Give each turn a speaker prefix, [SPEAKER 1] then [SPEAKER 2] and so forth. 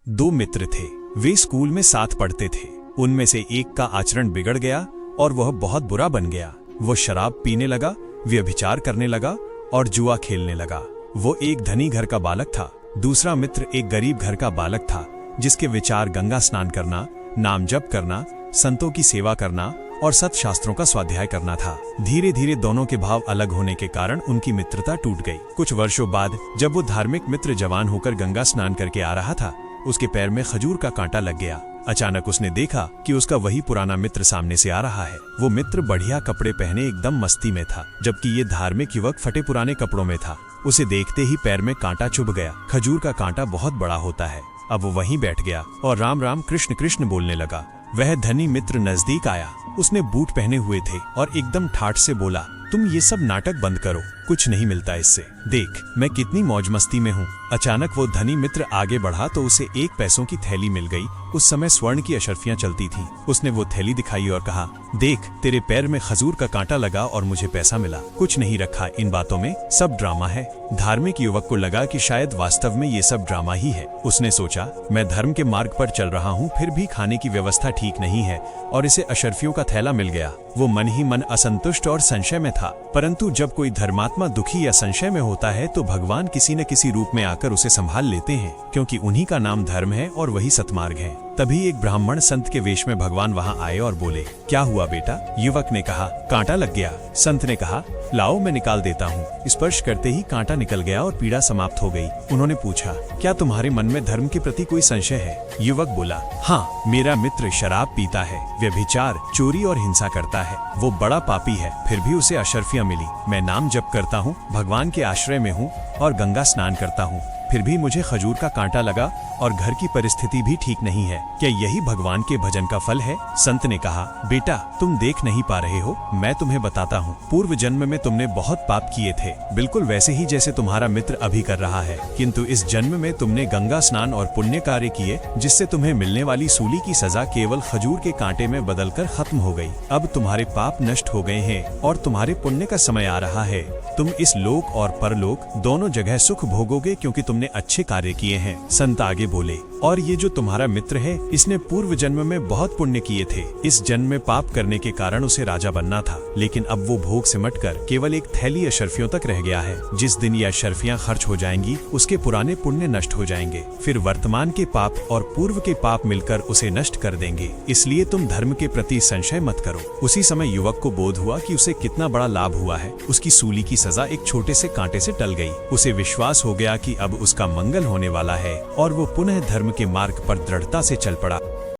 [SPEAKER 1] दो मित्र थे। वे स्कूल में साथ पढ़ते थे। उनमें से एक का आचरण बिगड़ गया और वह बहुत बुरा बन गया। वो शराब पीने लगा, व्यभिचार करने लगा और जुआ खेलने लगा। वो एक धनी घर का बालक था। दूसरा मित्र एक गरीब घर का बालक था, जिसके विचार गंगा स्नान करना, नाम जप करना, संतों की सेवा करना और सत्शास्त्रों का स्वाध्याय करना था। धीरे धीरे दोनों के भाव अलग होने के कारण उनकी मित्रता टूट गई। कुछ वर्षों बाद जब वो धार्मिक मित्र जवान होकर गंगा स्नान करके आ रहा था, उसके पैर में खजूर का कांटा लग गया। अचानक उसने देखा कि उसका वही पुराना मित्र सामने से आ रहा है। वो मित्र बढ़िया कपड़े पहने एकदम मस्ती में था, जबकि ये धार्मिक युवक फटे पुराने कपड़ों में था। उसे देखते ही पैर में कांटा चुभ गया। खजूर का कांटा बहुत बड़ा होता है। अब वो वहीं बैठ गया और राम राम कृष्ण कृष्ण बोलने लगा। वह धनी मित्र नजदीक आया। उसने बूट पहने हुए थे और एकदम ठाठ से बोला, तुम ये सब नाटक बंद करो, कुछ नहीं मिलता इससे। देख मैं कितनी मौज मस्ती में हूँ। अचानक वो धनी मित्र आगे बढ़ा तो उसे 1 पैसों की थैली मिल गई। उस समय स्वर्ण की अशर्फियां चलती थीं। उसने वो थैली दिखाई और कहा, देख तेरे पैर में खजूर का कांटा लगा और मुझे पैसा मिला। कुछ नहीं रखा इन बातों में, सब ड्रामा है। धार्मिक युवक को लगा कि शायद वास्तव में ये सब ड्रामा ही है। उसने सोचा, मैं धर्म के मार्ग पर चल रहा हूँ, फिर भी खाने की व्यवस्था ठीक नहीं है और इसे अशर्फियों का थैला मिल गया। वो मन ही मन असंतुष्ट और संशय में था। परंतु जब कोई धर्मात्मा दुखी या संशय में होता है तो भगवान किसी न किसी रूप में आकर उसे संभाल लेते हैं, क्योंकि उन्हीं का नाम धर्म है और वही सतमार्ग है। तभी एक ब्राह्मण संत के वेश में भगवान वहां आए और बोले, क्या हुआ बेटा? युवक ने कहा, कांटा लग गया। संत ने कहा, लाओ मैं निकाल देता हूँ। स्पर्श करते ही कांटा निकल गया और पीड़ा समाप्त हो गई। उन्होंने पूछा, क्या तुम्हारे मन में धर्म के प्रति कोई संशय है? युवक बोला, हाँ, मेरा मित्र शराब पीता है, व्यभिचार, चोरी और हिंसा करता है। वो बड़ा पापी है, फिर भी उसे अशर्फियां मिली। मैं नाम जप करता हूँ, भगवान के आश्रय में हूँ और गंगा स्नान करता हूँ, फिर भी मुझे खजूर का कांटा लगा और घर की परिस्थिति भी ठीक नहीं है। क्या यही भगवान के भजन का फल है? संत ने कहा, बेटा तुम देख नहीं पा रहे हो, मैं तुम्हें बताता हूँ। पूर्व जन्म में तुमने बहुत पाप किए थे, बिल्कुल वैसे ही जैसे तुम्हारा मित्र अभी कर रहा है। किंतु इस जन्म में तुमने गंगा स्नान और पुण्य कार्य किए, जिससे तुम्हें मिलने वाली सूली की सजा केवल खजूर के कांटे में बदलकर खत्म हो गई। अब तुम्हारे पाप नष्ट हो गए हैं और तुम्हारे पुण्य का समय आ रहा है। तुम इस लोक और परलोक दोनों जगह सुख भोगोगे, क्योंकि तुमने अच्छे कार्य किए हैं। संत आगे बोले, और ये जो तुम्हारा मित्र है, इसने पूर्व जन्म में बहुत पुण्य किए थे। इस जन्म में पाप करने के कारण उसे राजा बनना था, लेकिन अब वो भोग सिमटकर केवल एक थैली अशर्फियों तक रह गया है। जिस दिन ये अशर्फियां खर्च हो जाएंगी, उसके पुराने पुण्य नष्ट हो जाएंगे। फिर वर्तमान के पाप और पूर्व के पाप मिलकर उसे नष्ट कर देंगे। इसलिए तुम धर्म के प्रति संशय मत करो। उसी समय युवक को बोध हुआ कि उसे कितना बड़ा लाभ हुआ है। उसकी सूली की सजा एक छोटे से कांटे से टल गई। उसे विश्वास हो गया कि अब उसका मंगल होने वाला है और वो पुनः धर्म के मार्ग पर दृढ़ता से चल पड़ा।